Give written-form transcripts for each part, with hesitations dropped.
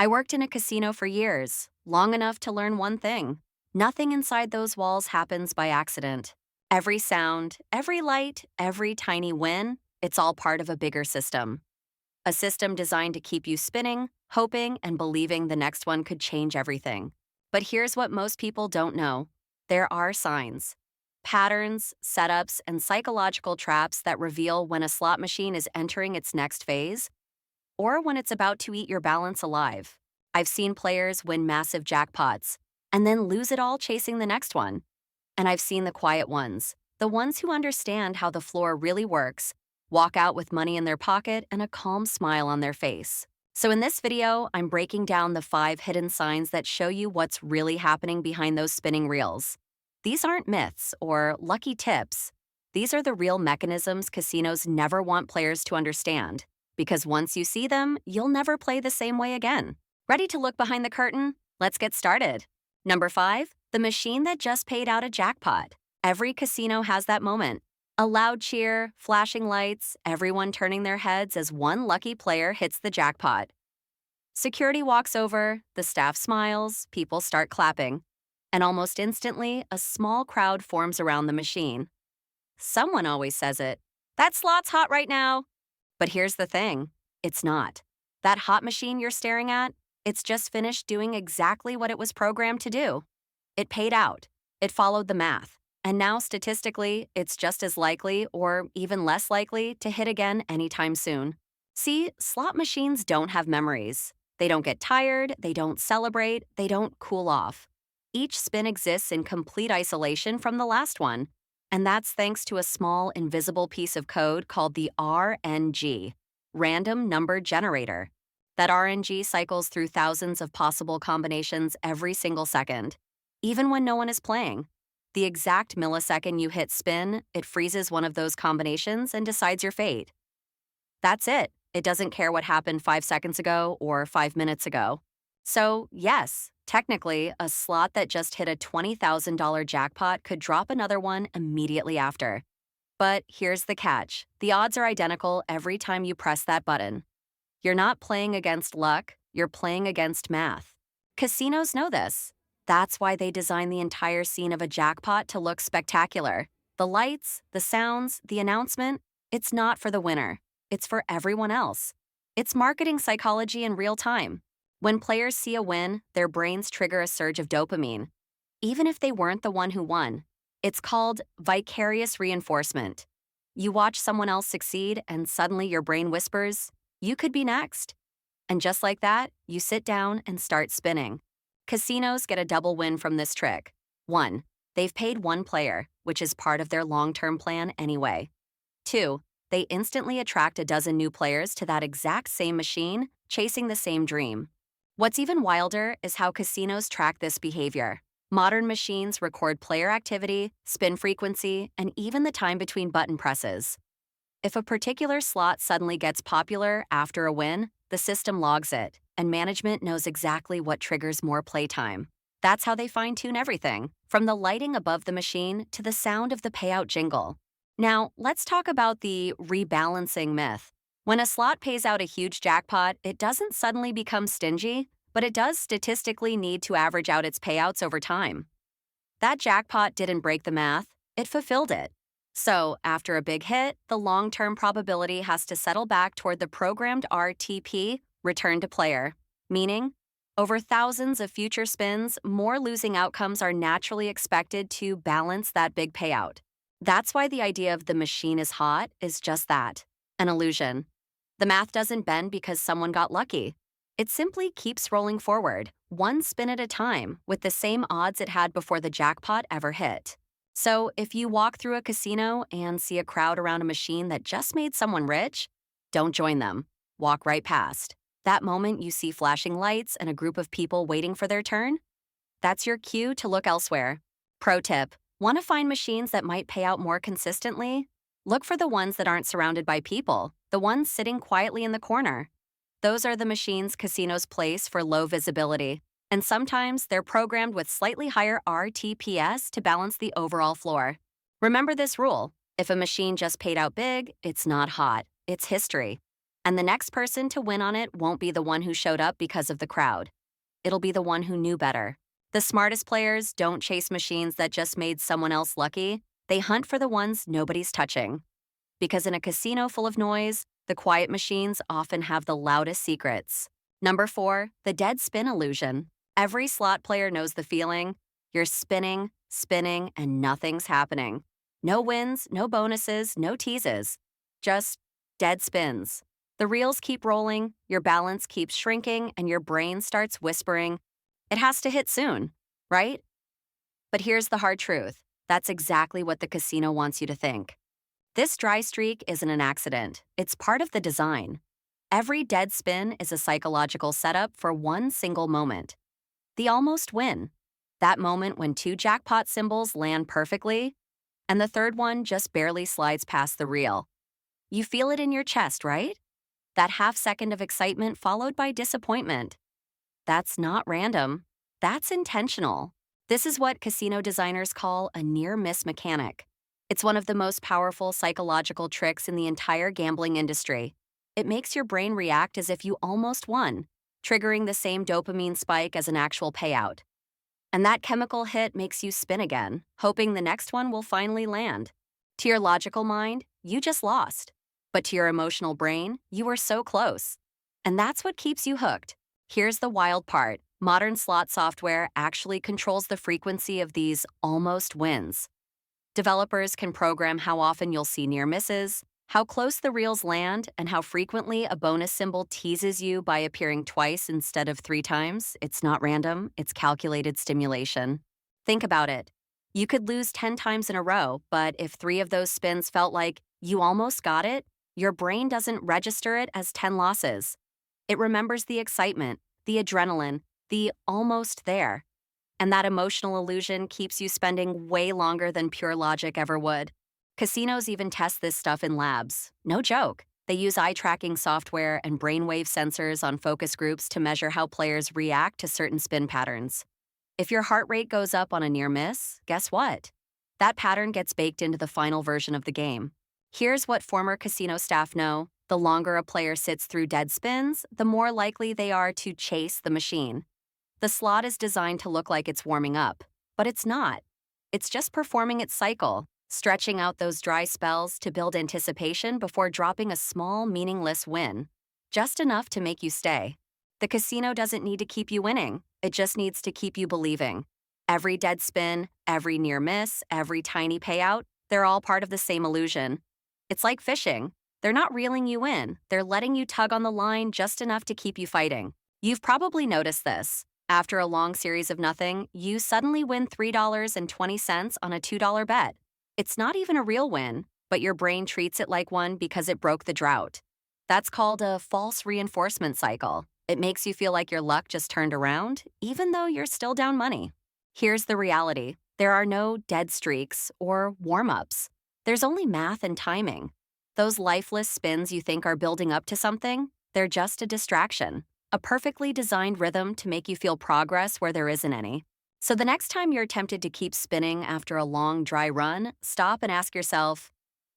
I worked in a casino for years, long enough to learn one thing. Nothing inside those walls happens by accident. Every sound, every light, every tiny win, it's all part of a bigger system. A system designed to keep you spinning, hoping, and believing the next one could change everything. But here's what most people don't know. There are signs. Patterns, setups, and psychological traps that reveal when a slot machine is entering its next phase or when it's about to eat your balance alive. I've seen players win massive jackpots and then lose it all chasing the next one. And I've seen the quiet ones, the ones who understand how the floor really works, walk out with money in their pocket and a calm smile on their face. So in this video, I'm breaking down the 5 hidden signs that show you what's really happening behind those spinning reels. These aren't myths or lucky tips. These are the real mechanisms casinos never want players to understand. Because once you see them, you'll never play the same way again. Ready to look behind the curtain? Let's get started. Number 5, the machine that just paid out a jackpot. Every casino has that moment. A loud cheer, flashing lights, everyone turning their heads as one lucky player hits the jackpot. Security walks over, the staff smiles, people start clapping. And almost instantly, a small crowd forms around the machine. Someone always says it. That slot's hot right now. But here's the thing, it's not. That hot machine you're staring at, it's just finished doing exactly what it was programmed to do. It paid out. It followed the math. And now statistically, it's just as likely or even less likely to hit again anytime soon. See, slot machines don't have memories. They don't get tired, they don't celebrate, they don't cool off. Each spin exists in complete isolation from the last one. And that's thanks to a small, invisible piece of code called the RNG, Random Number Generator. That RNG cycles through thousands of possible combinations every single second, even when no one is playing. The exact millisecond you hit spin, it freezes one of those combinations and decides your fate. That's it. It doesn't care what happened 5 seconds ago or 5 minutes ago. So, yes, technically, a slot that just hit a $20,000 jackpot could drop another one immediately after. But here's the catch. The odds are identical every time you press that button. You're not playing against luck, you're playing against math. Casinos know this. That's why they design the entire scene of a jackpot to look spectacular. The lights, the sounds, the announcement, it's not for the winner. It's for everyone else. It's marketing psychology in real time. When players see a win, their brains trigger a surge of dopamine, even if they weren't the one who won. It's called vicarious reinforcement. You watch someone else succeed, and suddenly your brain whispers, "You could be next." And just like that, you sit down and start spinning. Casinos get a double win from this trick. 1, they've paid one player, which is part of their long-term plan anyway. 2, they instantly attract a dozen new players to that exact same machine, chasing the same dream. What's even wilder is how casinos track this behavior. Modern machines record player activity, spin frequency, and even the time between button presses. If a particular slot suddenly gets popular after a win, the system logs it, and management knows exactly what triggers more playtime. That's how they fine-tune everything, from the lighting above the machine to the sound of the payout jingle. Now, let's talk about the rebalancing myth. When a slot pays out a huge jackpot, it doesn't suddenly become stingy, but it does statistically need to average out its payouts over time. That jackpot didn't break the math, it fulfilled it. So, after a big hit, the long-term probability has to settle back toward the programmed RTP, return to player. Meaning, over thousands of future spins, more losing outcomes are naturally expected to balance that big payout. That's why the idea of the machine is hot is just that, an illusion. The math doesn't bend because someone got lucky. It simply keeps rolling forward, one spin at a time, with the same odds it had before the jackpot ever hit. So, if you walk through a casino and see a crowd around a machine that just made someone rich, don't join them. Walk right past. That moment you see flashing lights and a group of people waiting for their turn, that's your cue to look elsewhere. Pro tip: want to find machines that might pay out more consistently? Look for the ones that aren't surrounded by people, the ones sitting quietly in the corner. Those are the machines casinos place for low visibility, and sometimes they're programmed with slightly higher RTPS to balance the overall floor. Remember this rule: if a machine just paid out big, it's not hot, it's history. And the next person to win on it won't be the one who showed up because of the crowd. It'll be the one who knew better. The smartest players don't chase machines that just made someone else lucky. They hunt for the ones nobody's touching. Because in a casino full of noise, the quiet machines often have the loudest secrets. Number 4, the dead spin illusion. Every slot player knows the feeling. You're spinning, spinning, and nothing's happening. No wins, no bonuses, no teases. Just dead spins. The reels keep rolling, your balance keeps shrinking, and your brain starts whispering, it has to hit soon, right? But here's the hard truth. That's exactly what the casino wants you to think. This dry streak isn't an accident. It's part of the design. Every dead spin is a psychological setup for one single moment. The almost win. That moment when 2 jackpot symbols land perfectly, and the third one just barely slides past the reel. You feel it in your chest, right? That half second of excitement followed by disappointment. That's not random. That's intentional. This is what casino designers call a near-miss mechanic. It's one of the most powerful psychological tricks in the entire gambling industry. It makes your brain react as if you almost won, triggering the same dopamine spike as an actual payout. And that chemical hit makes you spin again, hoping the next one will finally land. To your logical mind, you just lost. But to your emotional brain, you were so close. And that's what keeps you hooked. Here's the wild part. Modern slot software actually controls the frequency of these almost wins. Developers can program how often you'll see near misses, how close the reels land, and how frequently a bonus symbol teases you by appearing twice instead of 3 times. It's not random, it's calculated stimulation. Think about it. You could lose 10 times in a row, but if 3 of those spins felt like you almost got it, your brain doesn't register it as 10 losses. It remembers the excitement, the adrenaline, the almost there. And that emotional illusion keeps you spending way longer than pure logic ever would. Casinos even test this stuff in labs. No joke. They use eye-tracking software and brainwave sensors on focus groups to measure how players react to certain spin patterns. If your heart rate goes up on a near miss, guess what? That pattern gets baked into the final version of the game. Here's what former casino staff know. The longer a player sits through dead spins, the more likely they are to chase the machine. The slot is designed to look like it's warming up, but it's not. It's just performing its cycle, stretching out those dry spells to build anticipation before dropping a small, meaningless win. Just enough to make you stay. The casino doesn't need to keep you winning. It just needs to keep you believing. Every dead spin, every near miss, every tiny payout, they're all part of the same illusion. It's like fishing. They're not reeling you in. They're letting you tug on the line just enough to keep you fighting. You've probably noticed this. After a long series of nothing, you suddenly win $3.20 on a $2 bet. It's not even a real win, but your brain treats it like one because it broke the drought. That's called a false reinforcement cycle. It makes you feel like your luck just turned around, even though you're still down money. Here's the reality. There are no dead streaks or warm-ups. There's only math and timing. Those lifeless spins you think are building up to something, they're just a distraction. A perfectly designed rhythm to make you feel progress where there isn't any. So the next time you're tempted to keep spinning after a long, dry run, stop and ask yourself,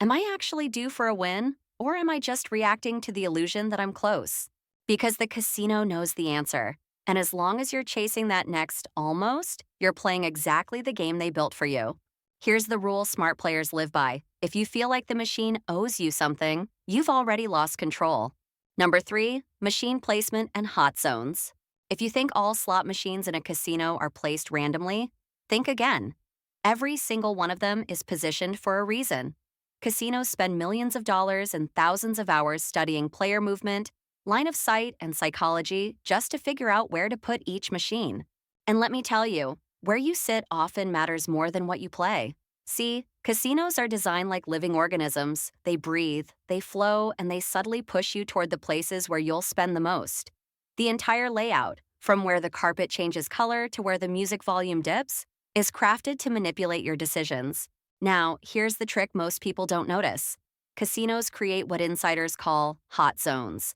am I actually due for a win, or am I just reacting to the illusion that I'm close? Because the casino knows the answer. And as long as you're chasing that next almost, you're playing exactly the game they built for you. Here's the rule smart players live by. If you feel like the machine owes you something, you've already lost control. Number 3, machine placement and hot zones. If you think all slot machines in a casino are placed randomly, think again. Every single one of them is positioned for a reason. Casinos spend millions of dollars and thousands of hours studying player movement, line of sight, and psychology just to figure out where to put each machine. And let me tell you, where you sit often matters more than what you play. See, casinos are designed like living organisms. They breathe, they flow, and they subtly push you toward the places where you'll spend the most. The entire layout, from where the carpet changes color to where the music volume dips, is crafted to manipulate your decisions. Now, here's the trick most people don't notice. Casinos create what insiders call hot zones.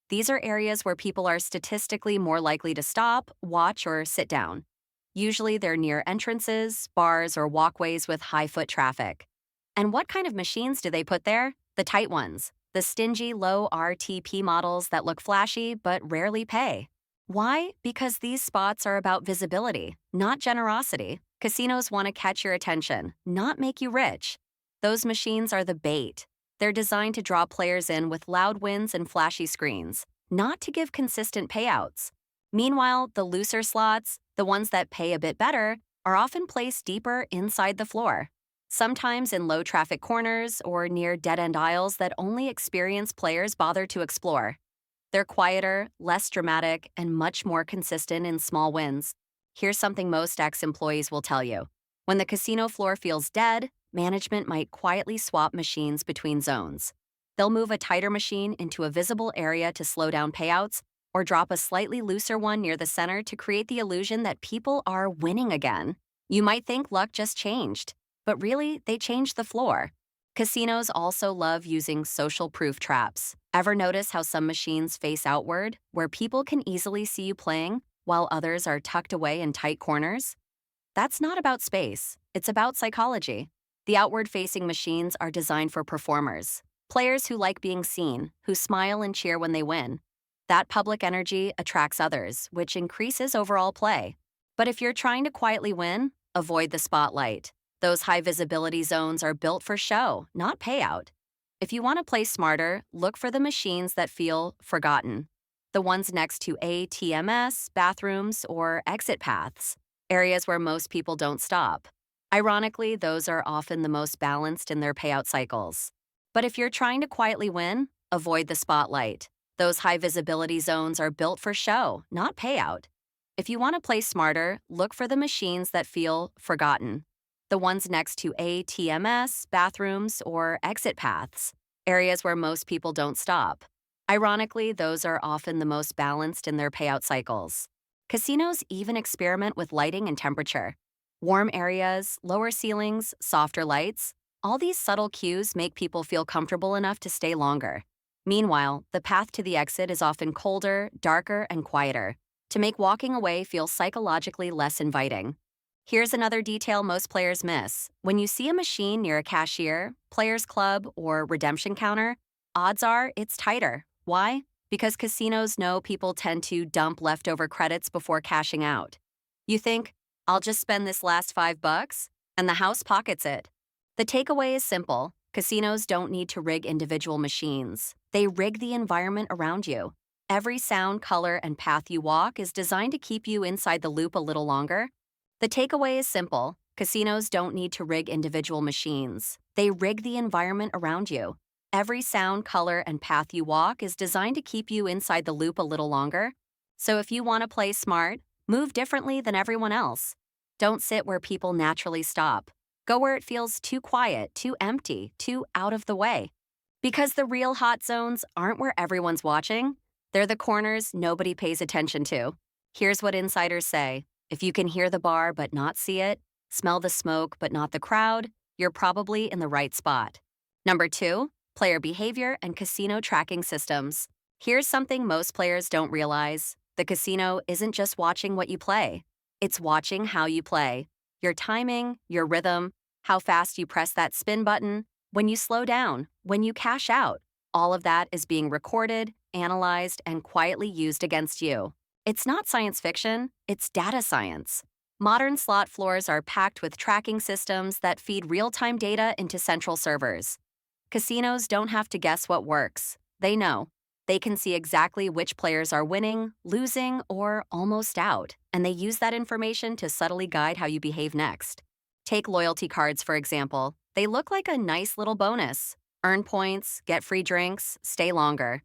These are areas where people are statistically more likely to stop, watch, or sit down. Usually they're near entrances, bars, or walkways with high foot traffic. And what kind of machines do they put there? The tight ones, the stingy low RTP models that look flashy but rarely pay. Why? Because these spots are about visibility, not generosity. Casinos want to catch your attention, not make you rich. Those machines are the bait. They're designed to draw players in with loud wins and flashy screens, not to give consistent payouts. Meanwhile, the looser slots, the ones that pay a bit better, are often placed deeper inside the floor, sometimes in low traffic corners or near dead end aisles that only experienced players bother to explore. They're quieter, less dramatic, and much more consistent in small wins. Here's something most ex employees will tell you: when the casino floor feels dead, management might quietly swap machines between zones. They'll move a tighter machine into a visible area to slow down payouts, or drop a slightly looser one near the center to create the illusion that people are winning again. You might think luck just changed, but really, they changed the floor. Casinos also love using social proof traps. Ever notice how some machines face outward, where people can easily see you playing, while others are tucked away in tight corners? That's not about space, it's about psychology. The outward-facing machines are designed for performers, players who like being seen, who smile and cheer when they win. That public energy attracts others, which increases overall play. But if you're trying to quietly win, avoid the spotlight. Those high-visibility zones are built for show, not payout. If you want to play smarter, look for the machines that feel forgotten. The ones next to ATMs, bathrooms, or exit paths, areas where most people don't stop. Ironically, those are often the most balanced in their payout cycles. But if you're trying to quietly win, avoid the spotlight. Those high-visibility zones are built for show, not payout. If you want to play smarter, look for the machines that feel forgotten. The ones next to ATMs, bathrooms, or exit paths, areas where most people don't stop. Ironically, those are often the most balanced in their payout cycles. Casinos even experiment with lighting and temperature. Warm areas, lower ceilings, softer lights, all these subtle cues make people feel comfortable enough to stay longer. Meanwhile, the path to the exit is often colder, darker, and quieter, to make walking away feel psychologically less inviting. Here's another detail most players miss. When you see a machine near a cashier, players club, or redemption counter, odds are it's tighter. Why? Because casinos know people tend to dump leftover credits before cashing out. You think, I'll just spend this last $5, and the house pockets it. The takeaway is simple. Casinos don't need to rig individual machines. They rig the environment around you. Every sound, color, and path you walk is designed to keep you inside the loop a little longer. The takeaway is simple. Casinos don't need to rig individual machines. They rig the environment around you. Every sound, color, and path you walk is designed to keep you inside the loop a little longer. So if you want to play smart, move differently than everyone else. Don't sit where people naturally stop. Go where it feels too quiet, too empty, too out of the way. Because the real hot zones aren't where everyone's watching. They're the corners nobody pays attention to. Here's what insiders say. If you can hear the bar but not see it, smell the smoke but not the crowd, you're probably in the right spot. Number 2, player behavior and casino tracking systems. Here's something most players don't realize. The casino isn't just watching what you play. It's watching how you play. Your timing, your rhythm, how fast you press that spin button, when you slow down, when you cash out. All of that is being recorded, analyzed, and quietly used against you. It's not science fiction, it's data science. Modern slot floors are packed with tracking systems that feed real-time data into central servers. Casinos don't have to guess what works. They know. They can see exactly which players are winning, losing, or almost out, and they use that information to subtly guide how you behave next. Take loyalty cards, for example. They look like a nice little bonus. Earn points, get free drinks, stay longer.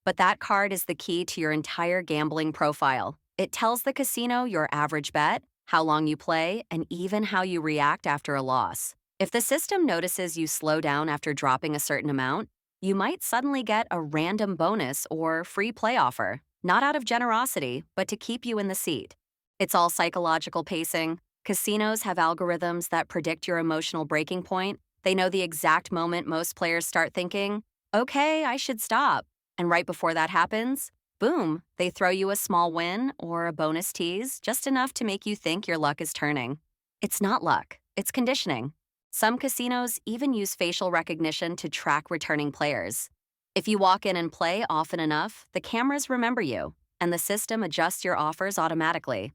But that card is the key to your entire gambling profile. It tells the casino your average bet, how long you play, and even how you react after a loss. If the system notices you slow down after dropping a certain amount, you might suddenly get a random bonus or free play offer, not out of generosity, but to keep you in the seat. It's all psychological pacing. Casinos have algorithms that predict your emotional breaking point. They know the exact moment most players start thinking, okay, I should stop. And right before that happens, boom, they throw you a small win or a bonus tease, just enough to make you think your luck is turning. It's not luck, it's conditioning. Some casinos even use facial recognition to track returning players. If you walk in and play often enough, the cameras remember you, and the system adjusts your offers automatically.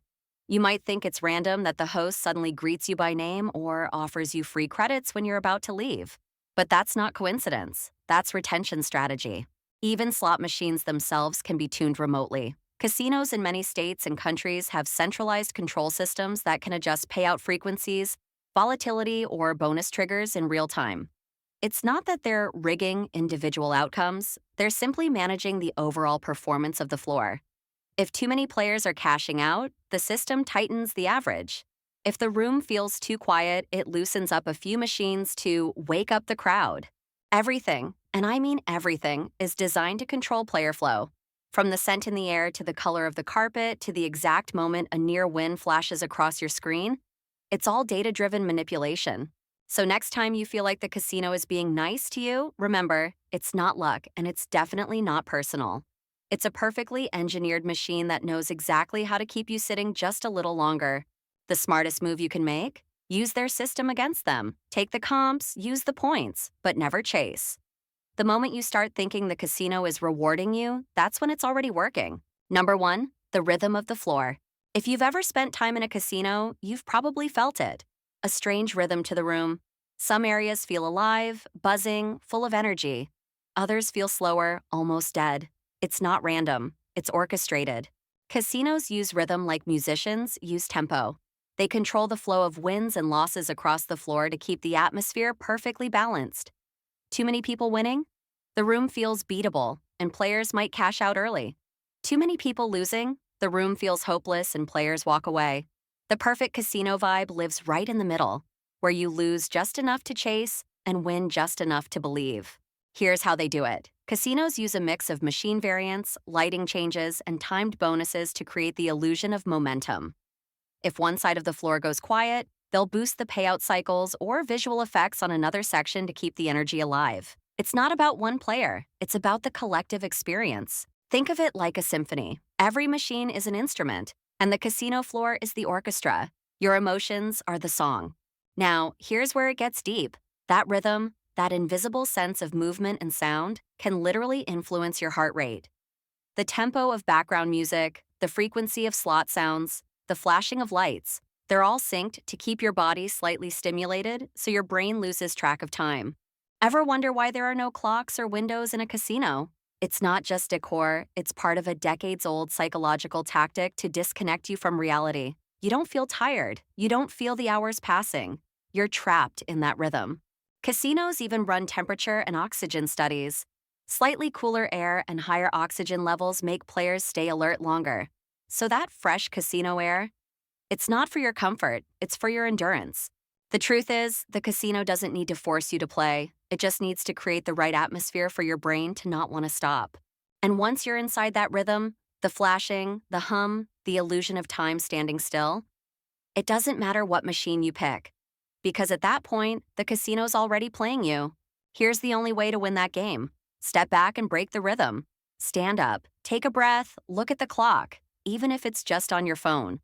You might think it's random that the host suddenly greets you by name or offers you free credits when you're about to leave. But that's not coincidence. That's retention strategy. Even slot machines themselves can be tuned remotely. Casinos in many states and countries have centralized control systems that can adjust payout frequencies, volatility, or bonus triggers in real time. It's not that they're rigging individual outcomes, they're simply managing the overall performance of the floor. If too many players are cashing out, the system tightens the average. If the room feels too quiet, it loosens up a few machines to wake up the crowd. Everything, and I mean everything, is designed to control player flow. From the scent in the air to the color of the carpet to the exact moment a near win flashes across your screen, it's all data-driven manipulation. So next time you feel like the casino is being nice to you, remember, it's not luck and it's definitely not personal. It's a perfectly engineered machine that knows exactly how to keep you sitting just a little longer. The smartest move you can make? Use their system against them. Take the comps, use the points, but never chase. The moment you start thinking the casino is rewarding you, that's when it's already working. Number 1, the rhythm of the floor. If you've ever spent time in a casino, you've probably felt it. A strange rhythm to the room. Some areas feel alive, buzzing, full of energy. Others feel slower, almost dead. It's not random, it's orchestrated. Casinos use rhythm like musicians use tempo. They control the flow of wins and losses across the floor to keep the atmosphere perfectly balanced. Too many people winning? The room feels beatable, and players might cash out early. Too many people losing? The room feels hopeless and players walk away. The perfect casino vibe lives right in the middle, where you lose just enough to chase and win just enough to believe. Here's how they do it. Casinos use a mix of machine variants, lighting changes, and timed bonuses to create the illusion of momentum. If one side of the floor goes quiet, they'll boost the payout cycles or visual effects on another section to keep the energy alive. It's not about one player, it's about the collective experience. Think of it like a symphony. Every machine is an instrument, and the casino floor is the orchestra. Your emotions are the song. Now, here's where it gets deep. That rhythm, that invisible sense of movement and sound, can literally influence your heart rate. The tempo of background music, the frequency of slot sounds, the flashing of lights, they're all synced to keep your body slightly stimulated so your brain loses track of time. Ever wonder why there are no clocks or windows in a casino? It's not just decor, it's part of a decades-old psychological tactic to disconnect you from reality. You don't feel tired, you don't feel the hours passing. You're trapped in that rhythm. Casinos even run temperature and oxygen studies. Slightly cooler air and higher oxygen levels make players stay alert longer. So that fresh casino air, it's not for your comfort, it's for your endurance. The truth is, the casino doesn't need to force you to play. It just needs to create the right atmosphere for your brain to not want to stop. And once you're inside that rhythm, the flashing, the hum, the illusion of time standing still, it doesn't matter what machine you pick. Because at that point, the casino's already playing you. Here's the only way to win that game. Step back and break the rhythm. Stand up, take a breath, look at the clock, even if it's just on your phone.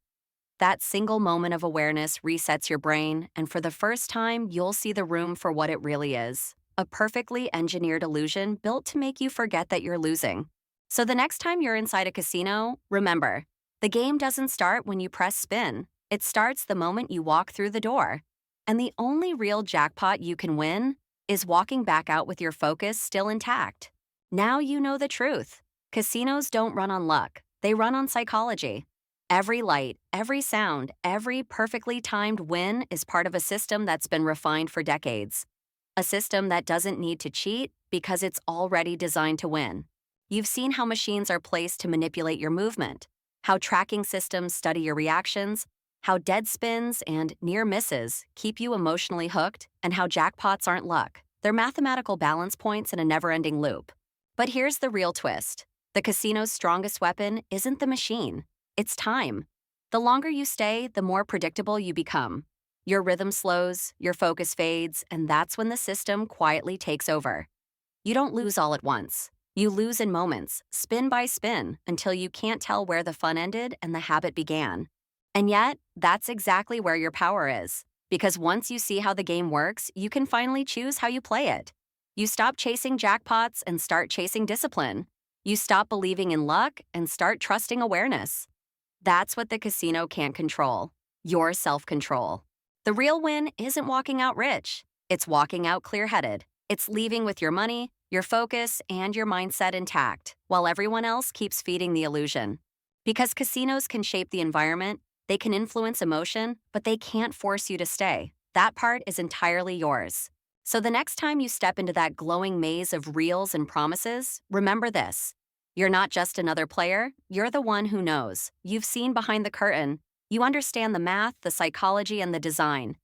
That single moment of awareness resets your brain, and for the first time, you'll see the room for what it really is. A perfectly engineered illusion built to make you forget that you're losing. So the next time you're inside a casino, remember, the game doesn't start when you press spin. It starts the moment you walk through the door. And the only real jackpot you can win is walking back out with your focus still intact. Now you know the truth. Casinos don't run on luck. They run on psychology. Every light, every sound, every perfectly timed win is part of a system that's been refined for decades. A system that doesn't need to cheat because it's already designed to win. You've seen how machines are placed to manipulate your movement, how tracking systems study your reactions, how dead spins and near misses keep you emotionally hooked, and how jackpots aren't luck. They're mathematical balance points in a never-ending loop. But here's the real twist. The casino's strongest weapon isn't the machine. It's time. The longer you stay, the more predictable you become. Your rhythm slows, your focus fades, and that's when the system quietly takes over. You don't lose all at once. You lose in moments, spin by spin, until you can't tell where the fun ended and the habit began. And yet, that's exactly where your power is. Because once you see how the game works, you can finally choose how you play it. You stop chasing jackpots and start chasing discipline. You stop believing in luck and start trusting awareness. That's what the casino can't control: your self control. The real win isn't walking out rich, it's walking out clear headed. It's leaving with your money, your focus, and your mindset intact, while everyone else keeps feeding the illusion. Because casinos can shape the environment, they can influence emotion, but they can't force you to stay. That part is entirely yours. So the next time you step into that glowing maze of reels and promises, remember this: you're not just another player, you're the one who knows. You've seen behind the curtain. You understand the math, the psychology, and the design.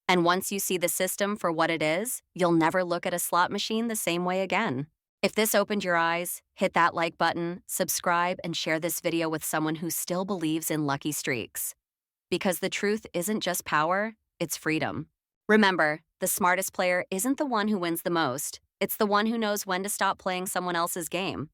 And once you see the system for what it is, you'll never look at a slot machine the same way again. If this opened your eyes, hit that like button, subscribe, and share this video with someone who still believes in lucky streaks. Because the truth isn't just power, it's freedom. Remember, the smartest player isn't the one who wins the most, it's the one who knows when to stop playing someone else's game.